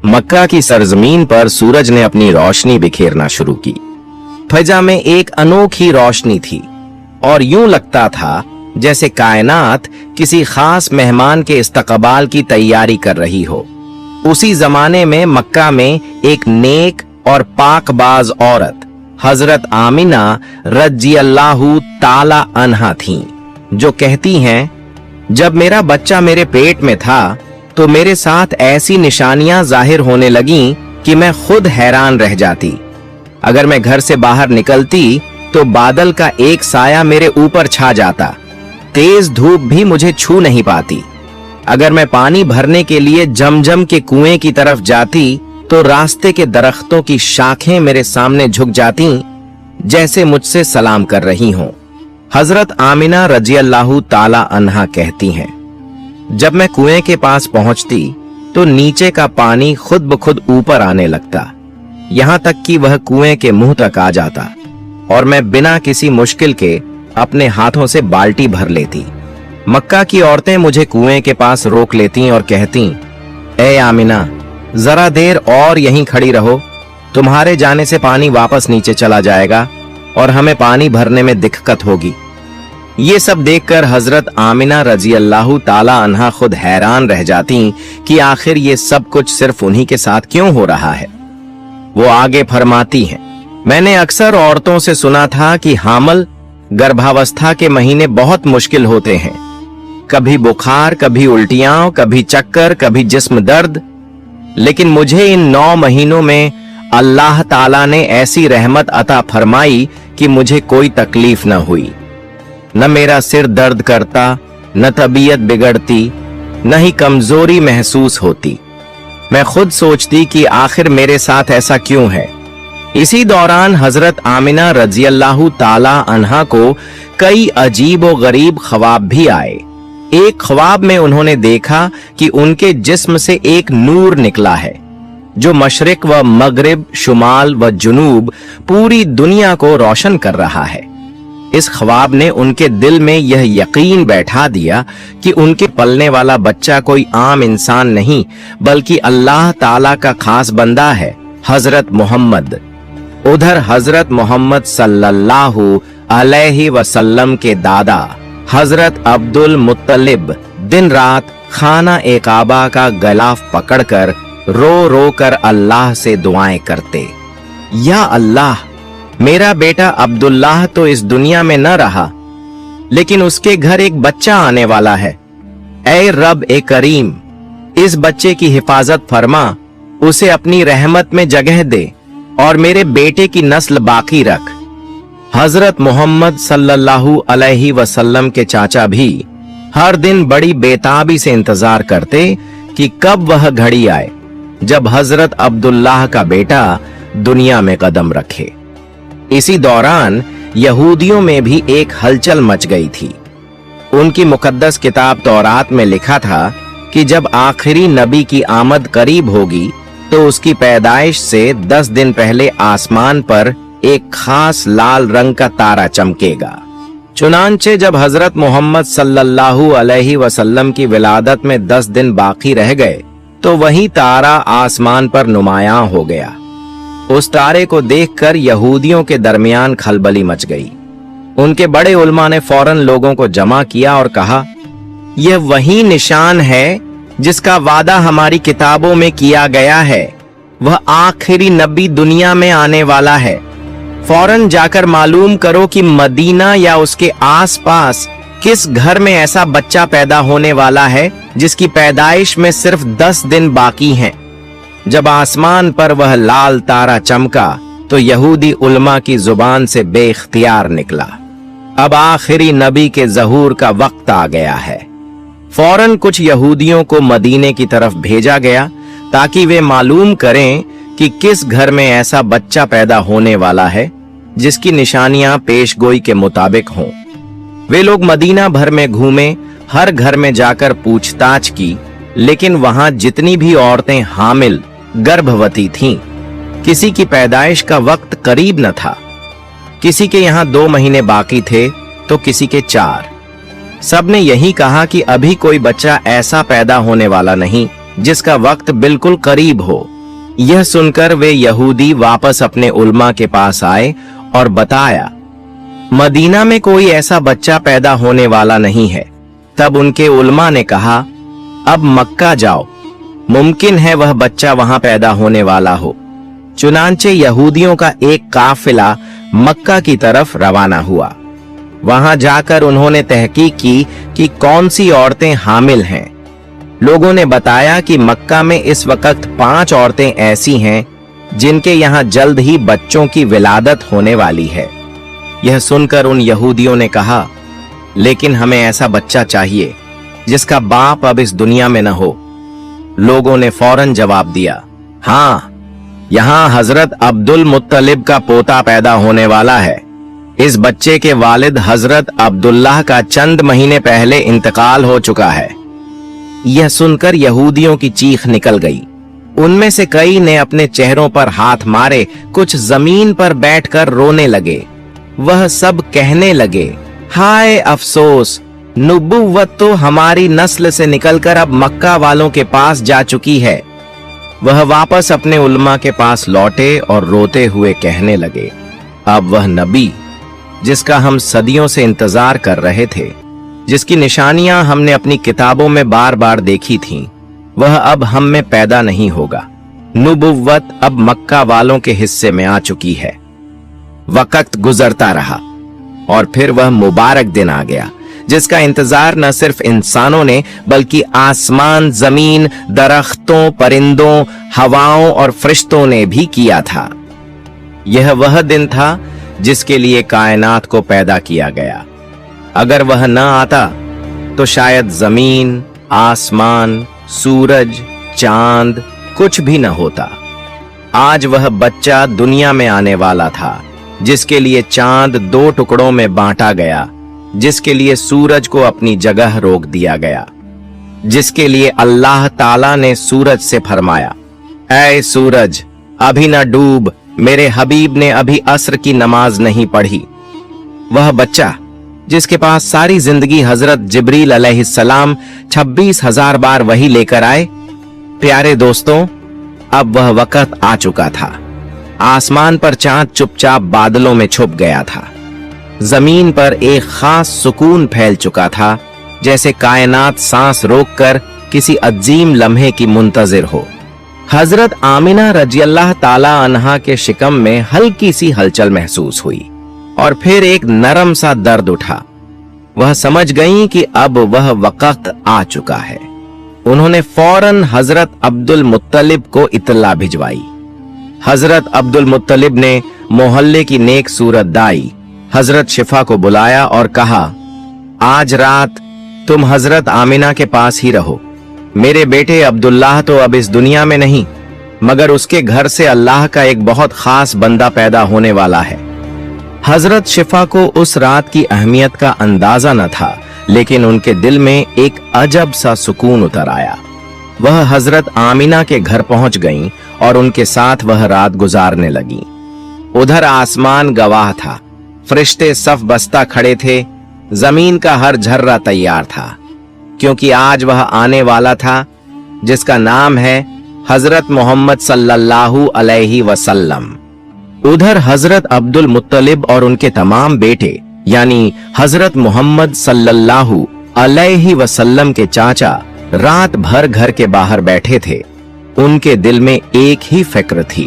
मक्का की सरजमीन पर सूरज ने अपनी रोशनी बिखेरना शुरू की। फजा में एक अनोखी रोशनी थी और यूं लगता था जैसे कायनात किसी खास मेहमान के इस्तकबाल की तैयारी कर रही हो। उसी जमाने में मक्का में एक नेक और पाकबाज औरत हजरत आमिना रज़ियल्लाहु ताला अन्हा थीं, जो कहती हैं, जब मेरा बच्चा मेरे पेट में था तो मेरे साथ ऐसी निशानियां जाहिर होने लगीं कि मैं खुद हैरान रह जाती। अगर मैं घर से बाहर निकलती तो बादल का एक साया मेरे ऊपर छा जाता, तेज धूप भी मुझे छू नहीं पाती। अगर मैं पानी भरने के लिए जमजम के कुएं की तरफ जाती तो रास्ते के दरख्तों की शाखें मेरे सामने झुक जाती, जैसे मुझसे सलाम कर रही हों। हजरत आमिना रज़ियल्लाहु ताला अन्हा कहती हैं, जब मैं कुएं के पास पहुंचती तो नीचे का पानी खुद ब खुद ऊपर आने लगता, यहां तक कि वह कुएं के मुंह तक आ जाता और मैं बिना किसी मुश्किल के अपने हाथों से बाल्टी भर लेती। मक्का की औरतें मुझे कुएं के पास रोक लेती और कहती, ए आमिना, जरा देर और यहीं खड़ी रहो, तुम्हारे जाने से पानी वापस नीचे चला जाएगा और हमें पानी भरने में दिक्कत होगी। ये सब देखकर हजरत आमिना रज़ियल्लाहु ताला अन्हा खुद हैरान रह जाती कि आखिर ये सब कुछ सिर्फ उन्हीं के साथ क्यों हो रहा है। वो आगे फरमाती हैं, मैंने अक्सर औरतों से सुना था कि हामल गर्भावस्था के महीने बहुत मुश्किल होते हैं, कभी बुखार, कभी उल्टियां, कभी चक्कर, कभी जिस्म दर्द, लेकिन मुझे इन 9 महीनों में अल्लाह ताला ने ऐसी रहमत अता फरमाई कि मुझे कोई तकलीफ न हुई। न मेरा सिर दर्द करता, न तबीयत बिगड़ती, न ही कमजोरी महसूस होती। मैं खुद सोचती कि आखिर मेरे साथ ऐसा क्यों है। इसी दौरान हजरत आमिना रज़ियल्लाहु ताला अन्हा को कई अजीब और गरीब ख्वाब भी आए। एक ख्वाब में उन्होंने देखा कि उनके जिस्म से एक नूर निकला है जो मशरिक व मगरिब, शुमाल व जुनूब पूरी दुनिया को रोशन कर रहा है। इस ख्वाब ने उनके दिल में यह यकीन बैठा दिया कि उनके पलने वाला बच्चा कोई आम इंसान नहीं बल्कि अल्लाह ताला का खास बंदा है, हजरत मोहम्मद। उधर हजरत मोहम्मद सल्लल्लाहु अलैहि वसल्लम के दादा हजरत अब्दुल मुत्तलिब दिन रात खाना ए काबा का गलाफ पकड़कर रो रो कर अल्लाह से दुआएं करते, या अल्लाह, मेरा बेटा अब्दुल्लाह तो इस दुनिया में न रहा, लेकिन उसके घर एक बच्चा आने वाला है। ऐ रब ए करीम, इस बच्चे की हिफाजत फरमा, उसे अपनी रहमत में जगह दे और मेरे बेटे की नस्ल बाकी रख। हजरत मोहम्मद सल्लल्लाहु अलैहि वसल्लम के चाचा भी हर दिन बड़ी बेताबी से इंतजार करते कि कब वह घड़ी आए जब हजरत अब्दुल्लाह का बेटा दुनिया में कदम रखे। इसी दौरान यहूदियों में भी एक हलचल मच गई थी। उनकी मुकद्दस किताब तौरात में लिखा था कि जब आखिरी नबी की आमद करीब होगी तो उसकी पैदाइश से 10 दिन पहले आसमान पर एक खास लाल रंग का तारा चमकेगा। चुनांचे जब हजरत मोहम्मद सल्लल्लाहु अलैहि वसल्लम की विलादत में 10 दिन बाकी रह गए तो वही तारा आसमान पर नुमायां हो गया। उस तारे को देखकर यहूदियों के दरमियान खलबली मच गई। उनके बड़े उलमा ने फौरन लोगों को जमा किया और कहा, यह वही निशान है जिसका वादा हमारी किताबों में किया गया है। वह आखिरी नबी दुनिया में आने वाला है। फौरन जाकर मालूम करो कि मदीना या उसके आसपास किस घर में ऐसा बच्चा पैदा होने वाला है जिसकी पैदाइश में सिर्फ 10 दिन बाकी हैं। जब आसमान पर वह लाल तारा चमका तो यहूदी उलमा की जुबान से बेख्तियार निकला, अब आखिरी नबी के ज़हूर का वक्त आ गया है। फौरन कुछ यहूदियों को मदीने की तरफ भेजा गया ताकि वे मालूम करें कि किस घर में ऐसा बच्चा पैदा होने वाला है जिसकी निशानियां पेशगोई के मुताबिक हों। वे लोग मदीना भर में घूमे, हर घर में जाकर पूछताछ की, लेकिन वहां जितनी भी औरतें हामिल गर्भवती थीं, किसी की पैदाइश का वक्त करीब न था। किसी के यहाँ 2 महीने बाकी थे तो किसी के 4। सबने यही कहा कि अभी कोई बच्चा ऐसा पैदा होने वाला नहीं जिसका वक्त बिल्कुल करीब हो। यह सुनकर वे यहूदी वापस अपने उलमा के पास आए और बताया, मदीना में कोई ऐसा बच्चा पैदा होने वाला नहीं है। तब उनके उलमा ने कहा, अब मक्का जाओ, मुमकिन है वह बच्चा वहां पैदा होने वाला हो। चुनांचे यहूदियों का एक काफिला मक्का की तरफ रवाना हुआ। वहां जाकर उन्होंने तहकीक की कि कौन सी औरतें हामिल हैं। लोगों ने बताया कि मक्का में इस वक्त 5 औरतें ऐसी हैं जिनके यहां जल्द ही बच्चों की विलादत होने वाली है। यह सुनकर उन यहूदियों ने कहा, लेकिन हमें ऐसा बच्चा चाहिए जिसका बाप अब इस दुनिया में न हो। लोगों ने फौरन जवाब दिया, हाँ, यहां हजरत अब्दुल मुत्तलिब का पोता पैदा होने वाला है। इस बच्चे के वालिद हजरत अब्दुल्लाह का चंद महीने पहले इंतकाल हो चुका है। यह सुनकर यहूदियों की चीख निकल गई। उनमें से कई ने अपने चेहरों पर हाथ मारे, कुछ जमीन पर बैठकर रोने लगे। वह सब कहने लगे, हाय अफसोस, नुबुव्वत तो हमारी नस्ल से निकलकर अब मक्का वालों के पास जा चुकी है। वह वापस अपने उलमा के पास लौटे और रोते हुए कहने लगे, अब वह नबी जिसका हम सदियों से इंतजार कर रहे थे, जिसकी निशानियां हमने अपनी किताबों में बार बार देखी थीं, वह अब हम में पैदा नहीं होगा। नुबुव्वत अब मक्का वालों के हिस्से में आ चुकी है। वक्त गुजरता रहा और फिर वह मुबारक दिन आ गया जिसका इंतजार न सिर्फ इंसानों ने बल्कि आसमान, जमीन, दरख्तों, परिंदों, हवाओं और फरिश्तों ने भी किया था। यह वह दिन था जिसके लिए कायनात को पैदा किया गया। अगर वह न आता तो शायद जमीन, आसमान, सूरज, चांद कुछ भी न होता। आज वह बच्चा दुनिया में आने वाला था जिसके लिए चांद 2 टुकड़ों में बांटा गया, जिसके लिए सूरज को अपनी जगह रोक दिया गया, जिसके लिए अल्लाह ताला ने सूरज से फरमाया, ऐ सूरज अभी न डूब, मेरे हबीब ने अभी असर की नमाज नहीं पढ़ी। वह बच्चा जिसके पास सारी जिंदगी हजरत जिब्रील अलैहिस्सलाम 26,000 बार वही लेकर आए। प्यारे दोस्तों, अब वह वक्त आ चुका था। आसमान पर चांद चुपचाप बादलों में छुप गया था। जमीन पर एक खास सुकून फैल चुका था, जैसे कायनात सांस रोककर किसी अजीम लम्हे की मुंतजिर हो। हजरत आमिना रजियल्लाह ताला अन्हा के शिकम में हल्की सी हलचल महसूस हुई और फिर एक नरम सा दर्द उठा। वह समझ गईं कि अब वह वक्त आ चुका है। उन्होंने फौरन हजरत अब्दुल मुत्तलिब को इत्तला भिजवाई। हजरत अब्दुल मुत्तलिब ने मोहल्ले की नेक सूरत दाई हजरत शिफा को बुलाया और कहा, आज रात तुम हजरत आमिना के पास ही रहो। मेरे बेटे अब्दुल्लाह तो अब इस दुनिया में नहीं, मगर उसके घर से अल्लाह का एक बहुत खास बंदा पैदा होने वाला है। हजरत शिफा को उस रात की अहमियत का अंदाजा न था, लेकिन उनके दिल में एक अजब सा सुकून उतर आया। वह हजरत आमिना के घर पहुंच गईं और उनके साथ वह रात गुजारने लगी। उधर आसमान गवाह था, फरिश्ते सफ बस्ता खड़े थे, जमीन का हर झर्रा तैयार था, क्योंकि आज वह आने वाला था जिसका नाम है हजरत मोहम्मद सल्लल्लाहु अलैहि वसल्लम। उधर हजरत अब्दुल मुत्तलिब और उनके तमाम बेटे यानी हजरत मोहम्मद सल्लल्लाहु अलैहि वसल्लम के चाचा रात भर घर के बाहर बैठे थे। उनके दिल में एक ही फिक्र थी,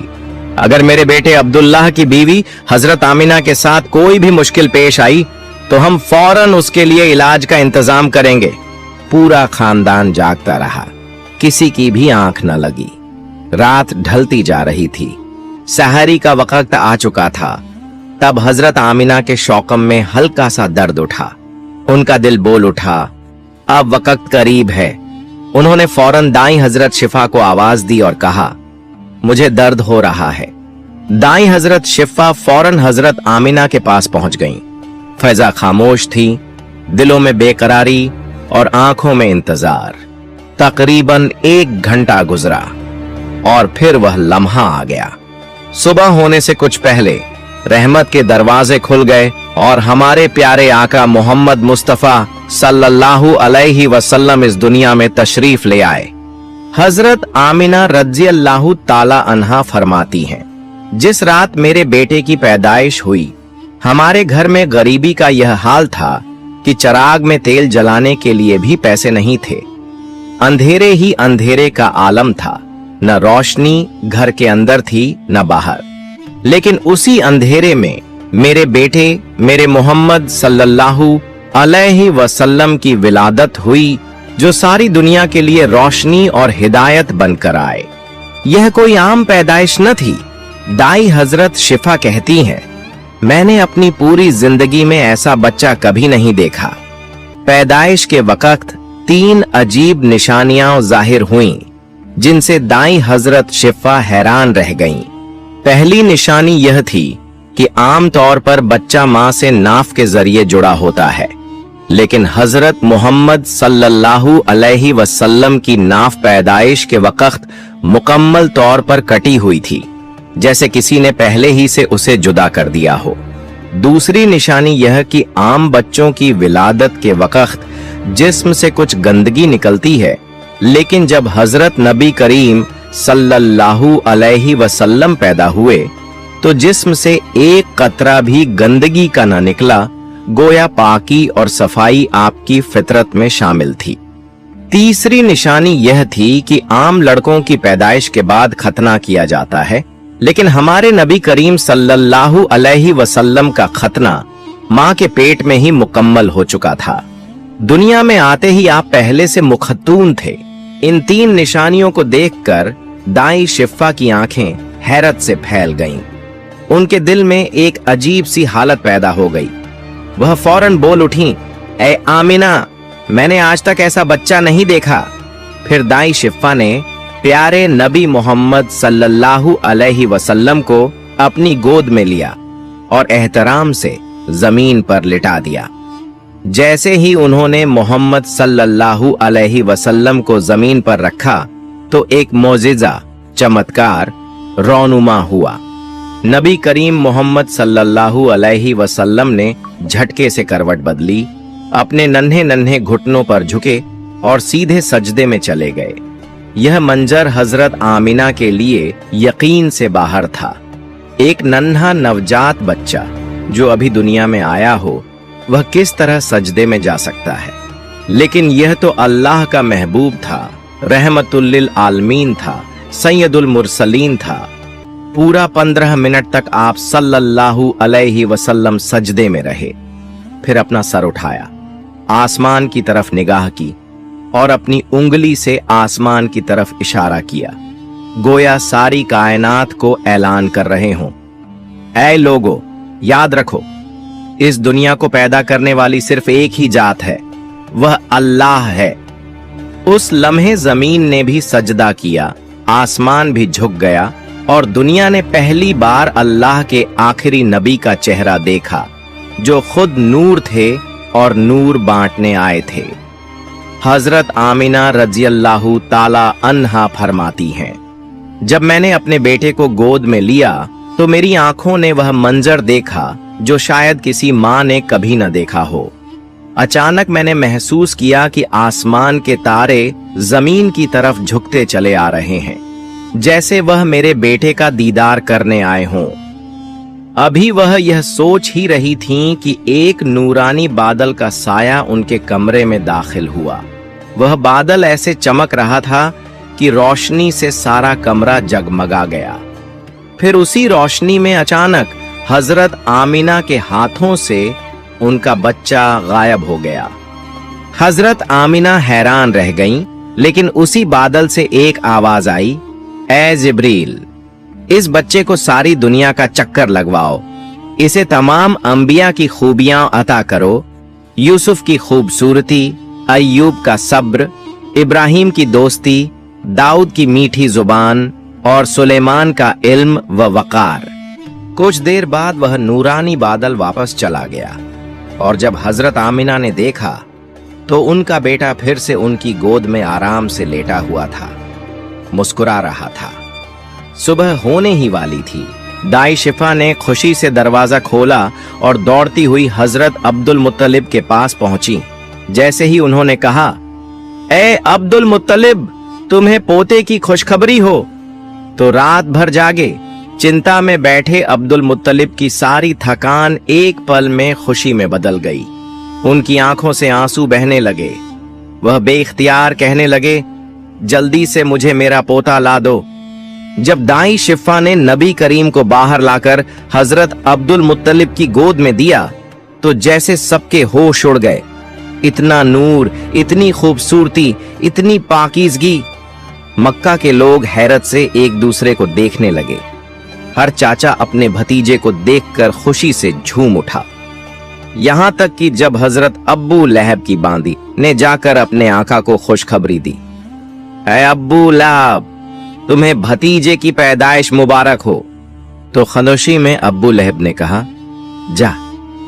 अगर मेरे बेटे अब्दुल्लाह की बीवी हजरत आमिना के साथ कोई भी मुश्किल पेश आई तो हम फौरन उसके लिए इलाज का इंतजाम करेंगे। पूरा खानदान जागता रहा, किसी की भी आंख न लगी। रात ढलती जा रही थी, सहरी का वक्त आ चुका था। तब हजरत आमिना के शौकम में हल्का सा दर्द उठा। उनका दिल बोल उठा, अब वक्त करीब है। उन्होंने फौरन दाई हजरत शिफा को आवाज दी और कहा, मुझे दर्द हो रहा है। दाई हजरत शिफा फौरन हजरत आमिना के पास पहुंच गईं। फैजा खामोश थी, दिलों में बेकरारी और आंखों में इंतजार। तकरीबन 1 घंटा गुजरा और फिर वह लम्हा आ गया। सुबह होने से कुछ पहले रहमत के दरवाजे खुल गए और हमारे प्यारे आका मोहम्मद मुस्तफा सल्लल्लाहु अलैहि वसल्लम इस दुनिया में तशरीफ ले आए। हजरत आमिना रज़ी अल्लाह ताला अन्हा फरमाती हैं, जिस रात मेरे बेटे की पैदाइश हुई, हमारे घर में गरीबी का यह हाल था कि चिराग में तेल जलाने के लिए भी पैसे नहीं थे। अंधेरे ही अंधेरे का आलम था, न रोशनी घर के अंदर थी न बाहर। लेकिन उसी अंधेरे में मेरे बेटे मेरे मोहम्मद सल्लल्लाहु अलैहि वसल्लम की विलादत हुई, जो सारी दुनिया के लिए रोशनी और हिदायत बनकर आए। यह कोई आम पैदाइश न थी। दाई हजरत शिफा कहती हैं, मैंने अपनी पूरी जिंदगी में ऐसा बच्चा कभी नहीं देखा। पैदाइश के वक्त 3 अजीब निशानियां जाहिर हुईं, जिनसे दाई हजरत शिफा हैरान रह गईं। पहली निशानी यह थी कि आम तौर पर बच्चा मां से नाफ के जरिए जुड़ा होता है, लेकिन हजरत मोहम्मद सल्लल्लाहु अलैहि वसल्लम की नाफ पैदाइश के वक्त मुकम्मल तौर पर कटी हुई थी, जैसे किसी ने पहले ही से उसे जुदा कर दिया हो। दूसरी निशानी यह कि आम बच्चों की विलादत के वक्त जिस्म से कुछ गंदगी निकलती है, लेकिन जब हजरत नबी करीम सल्लल्लाहु अलैहि वसल्लम पैदा हुए तो जिस्म से एक कतरा भी गंदगी का न निकला, गोया पाकी और सफाई आपकी फितरत में शामिल थी। तीसरी निशानी यह थी कि आम लड़कों की पैदाइश के बाद खतना किया जाता है, लेकिन हमारे नबी करीम सल्लल्लाहु अलैहि वसल्लम का खतना मां के पेट में ही मुकम्मल हो चुका था। दुनिया में आते ही आप पहले से मुखतून थे। इन 3 निशानियों को देखकर दाई शिफा की आंखें हैरत से फैल गईं। उनके दिल में एक अजीब सी हालत पैदा हो गई। वह फौरन बोल उठी, ए आमिना, मैंने आज तक ऐसा बच्चा नहीं देखा। फिर दाई शिफा ने प्यारे नबी मोहम्मद सल्लल्लाहु अलैहि वसल्लम को अपनी गोद में लिया और एहतराम से जमीन पर लिटा दिया। जैसे ही उन्होंने मोहम्मद सल्लल्लाहु अलैहि वसल्लम को जमीन पर रखा तो एक मौजिजा, चमत्कार रौनुमा हुआ। नबी करीम मोहम्मद सल्लल्लाहु अलैहि वसल्लम ने झटके से करवट बदली, अपने नन्हे नन्हे घुटनों पर झुके और सीधे सजदे में चले गए। यह मंजर हजरत आमिना के लिए यकीन से बाहर था। एक नन्हा नवजात बच्चा जो अभी दुनिया में आया हो, वह किस तरह सजदे में जा सकता है? लेकिन यह तो अल्लाह का महबूब था, रहमतुल लिल आलमीन था, सैयदुल मुरसलीन था। पूरा 15 मिनट तक आप सल्लल्लाहु अलैहि वसल्लम सजदे में रहे, फिर अपना सर उठाया, आसमान की तरफ निगाह की और अपनी उंगली से आसमान की तरफ इशारा किया, गोया सारी कायनात को ऐलान कर रहे हों, ऐ लोगो, याद रखो, इस दुनिया को पैदा करने वाली सिर्फ एक ही जात है, वह अल्लाह है। उस लम्हे जमीन ने भी सजदा किया, आसमान भी झुक गया और दुनिया ने पहली बार अल्लाह के आखिरी नबी का चेहरा देखा, जो खुद नूर थे और नूर बांटने आए थे। हजरत आमिना रज़ी अल्लाहु ताला अन्हा फरमाती हैं, जब मैंने अपने बेटे को गोद में लिया तो मेरी आंखों ने वह मंजर देखा जो शायद किसी मां ने कभी न देखा हो। अचानक मैंने महसूस किया कि आसमान के तारे जमीन की तरफ झुकते चले आ रहे हैं, जैसे वह मेरे बेटे का दीदार करने आए हों। अभी वह यह सोच ही रही थीं कि एक नूरानी बादल का साया उनके कमरे में दाखिल हुआ। वह बादल ऐसे चमक रहा था कि रोशनी से सारा कमरा जगमगा गया। फिर उसी रोशनी में अचानक हजरत आमिना के हाथों से उनका बच्चा गायब हो गया। हजरत आमिना हैरान रह गईं, लेकिन उसी बादल से एक आवाज आई, ए जिब्रील, इस बच्चे को सारी दुनिया का चक्कर लगवाओ, इसे तमाम अंबिया की खूबियां अता करो, यूसुफ की खूबसूरती, अय्यूब का सब्र, इब्राहिम की दोस्ती, दाऊद की मीठी जुबान और सुलेमान का इल्म व वकार। कुछ देर बाद वह नूरानी बादल वापस चला गया और जब हजरत आमिना ने देखा तो उनका बेटा फिर से उनकी गोद में आराम से लेटा हुआ था, मुस्कुरा रहा था। सुबह होने ही वाली थी। दाई शिफा ने खुशी से दरवाजा खोला और दौड़ती हुई हजरत अब्दुल मुत्तलिब के पास पहुंची। जैसे ही उन्होंने कहा, ए अब्दुल मुत्तलिब, तुम्हें पोते की खुशखबरी हो। तो रात भर जागे चिंता में बैठे अब्दुल मुत्तलिब की सारी थकान एक पल में खुशी में बदल गई। उनकी आंखों से आंसू बहने लगे। वह बेइख्तियार कहने लगे, जल्दी से मुझे मेरा पोता ला दो। जब दाई शिफा ने नबी करीम को बाहर लाकर हजरत अब्दुल मुत्तलिब की गोद में दिया तो जैसे सबके होश उड़ गए। इतना नूर, इतनी खूबसूरती, इतनी पाकीज़गी। मक्का के लोग हैरत से एक दूसरे को देखने लगे। हर चाचा अपने भतीजे को देखकर खुशी से झूम उठा। यहां तक कि जब हजरत अब्बू लहब की बांदी ने जाकर अपने आका को खुशखबरी दी, ऐ अब्बू लहब, तुम्हें भतीजे की पैदाइश मुबारक हो। तो खनोशी में अब्बू लहब ने कहा, जा,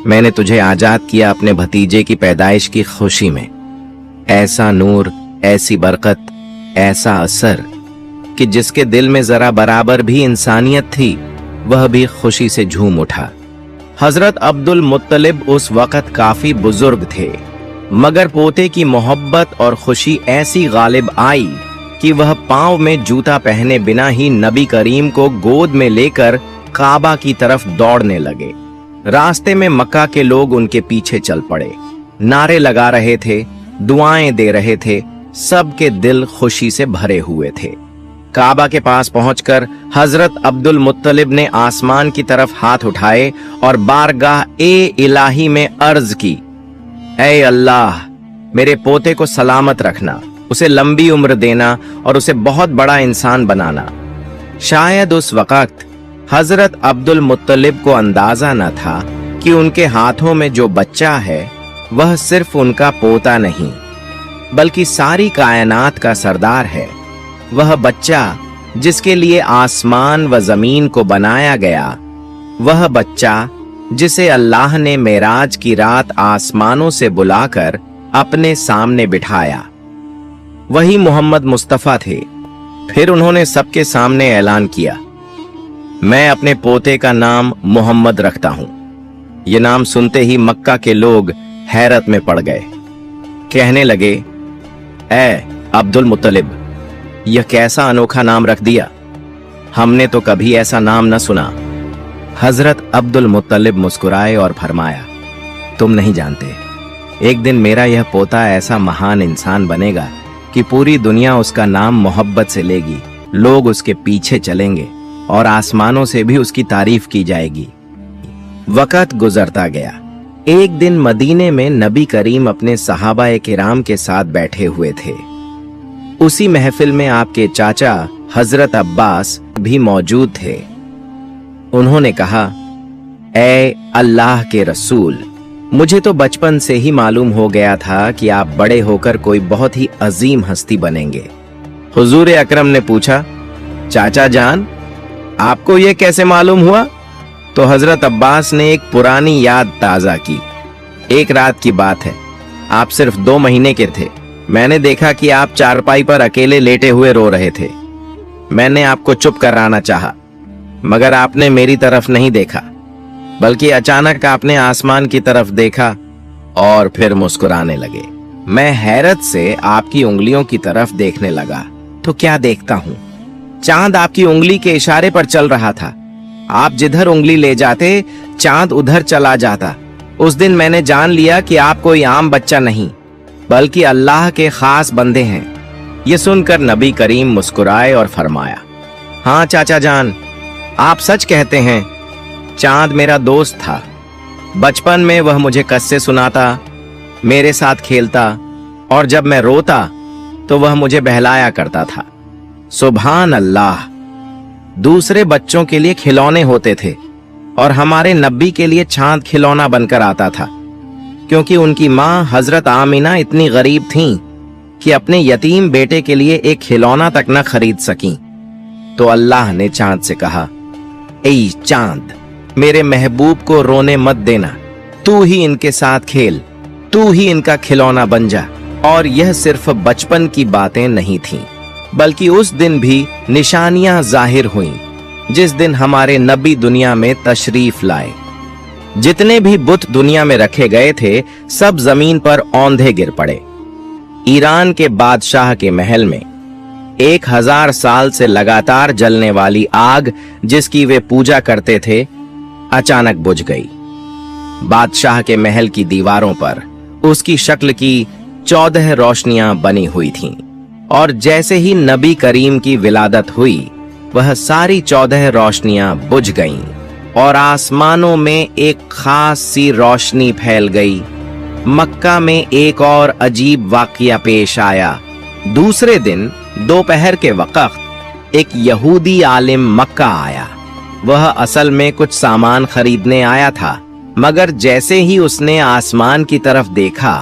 मैंने तुझे आजाद किया अपने भतीजे की पैदाइश की खुशी में। ऐसा नूर, ऐसी बरकत, ऐसा असर कि जिसके दिल में जरा बराबर भी इंसानियत थी वह भी खुशी से झूम उठा। हजरत अब्दुल मुत्तलिब उस वक्त काफी बुजुर्ग थे, मगर पोते की मोहब्बत और खुशी ऐसी गालिब आई कि वह पांव में जूता पहने बिना ही नबी करीम को गोद में लेकर काबा की तरफ दौड़ने लगे। रास्ते में मक्का के लोग उनके पीछे चल पड़े, नारे लगा रहे थे, दुआएं दे रहे थे। सबके दिल खुशी से भरे हुए थे। काबा के पास पहुंचकर हजरत अब्दुल मुत्तलिब ने आसमान की तरफ हाथ उठाए और बारगाह ए इलाही में अर्ज की, ऐ अल्लाह, मेरे पोते को सलामत रखना, उसे लंबी उम्र देना और उसे बहुत बड़ा इंसान बनाना। शायद उस वक्त हजरत अब्दुल मुत्तलिब को अंदाजा न था कि उनके हाथों में जो बच्चा है वह सिर्फ उनका पोता नहीं बल्कि सारी कायनात का सरदार है। वह बच्चा जिसके लिए आसमान व जमीन को बनाया गया, वह बच्चा जिसे अल्लाह ने मेराज की रात आसमानों से बुलाकर अपने सामने बिठाया, वही मोहम्मद मुस्तफा थे। फिर उन्होंने सबके सामने ऐलान किया, मैं अपने पोते का नाम मोहम्मद रखता हूं। ये नाम सुनते ही मक्का के लोग हैरत में पड़ गए। कहने लगे, ऐ अब्दुल मुत्तलिब, यह कैसा अनोखा नाम रख दिया, हमने तो कभी ऐसा नाम न सुना। हजरत अब्दुल मुत्तलिब मुस्कुराए और फरमाया, तुम नहीं जानते, एक दिन मेरा यह पोता ऐसा महान इंसान बनेगा कि पूरी दुनिया उसका नाम मोहब्बत से लेगी। लोग उसके पीछे चलेंगे और आसमानों से भी उसकी तारीफ की जाएगी। वक्त गुजरता गया। एक दिन मदीने में नबी करीम अपने सहाबा किराम के साथ बैठे हुए थे। उसी महफिल में आपके चाचा हजरत अब्बास भी मौजूद थे। उन्होंने कहा, ऐ अल्लाह के रसूल, मुझे तो बचपन से ही मालूम हो गया था कि आप बड़े होकर कोई बहुत ही अजीम हस्ती बनेंगे। हुजूर अकरम ने पूछा, चाचा जान, आपको यह कैसे मालूम हुआ? तो हजरत अब्बास ने एक पुरानी याद ताजा की। एक रात की बात है, आप सिर्फ 2 महीने के थे। मैंने देखा कि आप चारपाई पर अकेले लेटे हुए रो रहे थे। मैंने आपको चुप कराना चाहा, मगर आपने मेरी तरफ नहीं देखा, बल्कि अचानक आपने आसमान की तरफ देखा और फिर मुस्कुराने लगे। मैं हैरत से आपकी उंगलियों की तरफ देखने लगा तो क्या देखता हूं, चांद आपकी उंगली के इशारे पर चल रहा था। आप जिधर उंगली ले जाते चांद उधर चला जाता। उस दिन मैंने जान लिया कि आप कोई आम बच्चा नहीं बल्कि अल्लाह के खास बंदे हैं। ये सुनकर नबी करीम मुस्कुराए और फरमाया, हाँ चाचा जान, आप सच कहते हैं। चांद मेरा दोस्त था। बचपन में वह मुझे किस्से सुनाता, मेरे साथ खेलता और जब मैं रोता तो वह मुझे बहलाया करता था। सुभान अल्लाह, दूसरे बच्चों के लिए खिलौने होते थे और हमारे नबी के लिए चांद खिलौना बनकर आता था, क्योंकि उनकी माँ हजरत आमिना इतनी गरीब थीं कि अपने यतीम बेटे के लिए एक खिलौना तक न खरीद सकीं। तो अल्लाह ने चांद से कहा, ऐ चांद, मेरे महबूब को रोने मत देना, तू ही इनके साथ खेल, तू ही इनका खिलौना बन जा। और यह सिर्फ बचपन की बातें नहीं थीं, बल्कि उस दिन भी निशानियां जाहिर हुईं जिस दिन हमारे नबी दुनिया में तशरीफ लाए। जितने भी बुत दुनिया में रखे गए थे सब जमीन पर औंधे गिर पड़े। ईरान के बादशाह के महल में 1000 साल से लगातार जलने वाली आग जिसकी वे पूजा करते थे अचानक बुझ गई। बादशाह के महल की दीवारों पर उसकी शक्ल की 14 रोशनियां बनी हुई थीं, और जैसे ही नबी करीम की विलादत हुई वह सारी 14 रोशनियां बुझ गईं और आसमानों में एक खास सी रोशनी फैल गई। मक्का में एक और अजीब वाकया पेश आया। दूसरे दिन दोपहर के वक्त एक यहूदी आलिम मक्का आया। वह असल में कुछ सामान खरीदने आया था, मगर जैसे ही उसने आसमान की तरफ देखा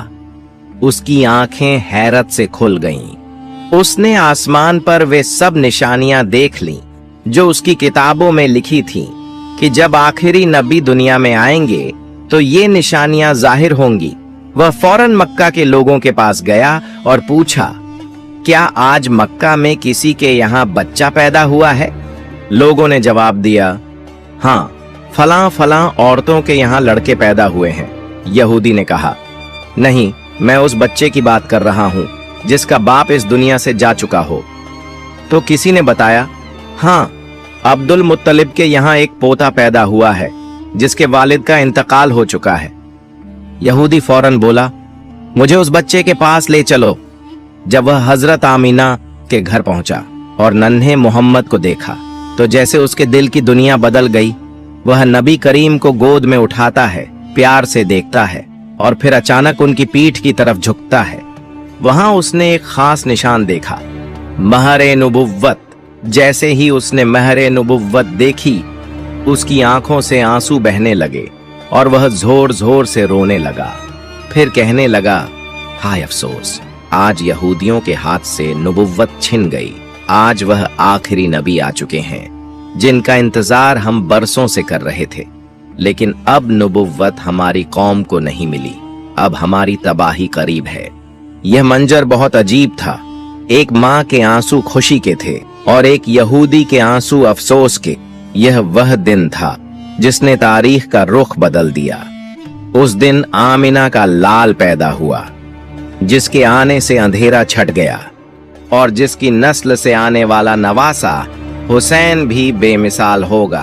उसकी आंखें हैरत से खुल गईं। उसने आसमान पर वे सब निशानियां देख लीं जो उसकी किताबों में लिखी थीं कि जब आखिरी नबी दुनिया में आएंगे तो ये निशानियां जाहिर होंगी। वह फौरन मक्का के लोगों के पास गया और पूछा, क्या आज मक्का में किसी के यहाँ बच्चा पैदा हुआ है? लोगों ने जवाब दिया, हाँ, फलां फलां औरतों के यहाँ लड़के पैदा हुए हैं। यहूदी ने कहा, नहीं, मैं उस बच्चे की बात कर रहा हूँ जिसका बाप इस दुनिया से जा चुका हो। तो किसी ने बताया, हाँ, अब्दुल मुत्तलिब के यहाँ एक पोता पैदा हुआ है जिसके वालिद का इंतकाल हो चुका है। यहूदी फौरन बोला, मुझे उस बच्चे के पास ले चलो। जब वह हजरत आमीना के घर पहुंचा और नन्हे मोहम्मद को देखा तो जैसे उसके दिल की दुनिया बदल गई। वह नबी करीम को गोद में उठाता है, प्यार से देखता है और फिर अचानक उनकी पीठ की तरफ झुकता है। वहां उसने एक खास निशान देखा, महरे नुबुव्वत। जैसे ही उसने महरे नुबुव्वत देखी उसकी आंखों से आंसू बहने लगे और वह जोर जोर से रोने लगा। फिर कहने लगा, हाय अफसोस, आज यहूदियों के हाथ से नुबुव्वत छिन गई। आज वह आखिरी नबी आ चुके हैं जिनका इंतजार हम बरसों से कर रहे थे, लेकिन अब नुबुव्वत हमारी कौम को नहीं मिली। अब हमारी तबाही करीब है। यह मंजर बहुत अजीब था। एक माँ के आंसू खुशी के थे और एक यहूदी के आंसू अफसोस के। यह वह दिन था जिसने तारीख का रुख बदल दिया। उस दिन आमिना का लाल पैदा हुआ, जिसके आने से अंधेरा छट गया और जिसकी नस्ल से आने वाला नवासा हुसैन भी बेमिसाल होगा।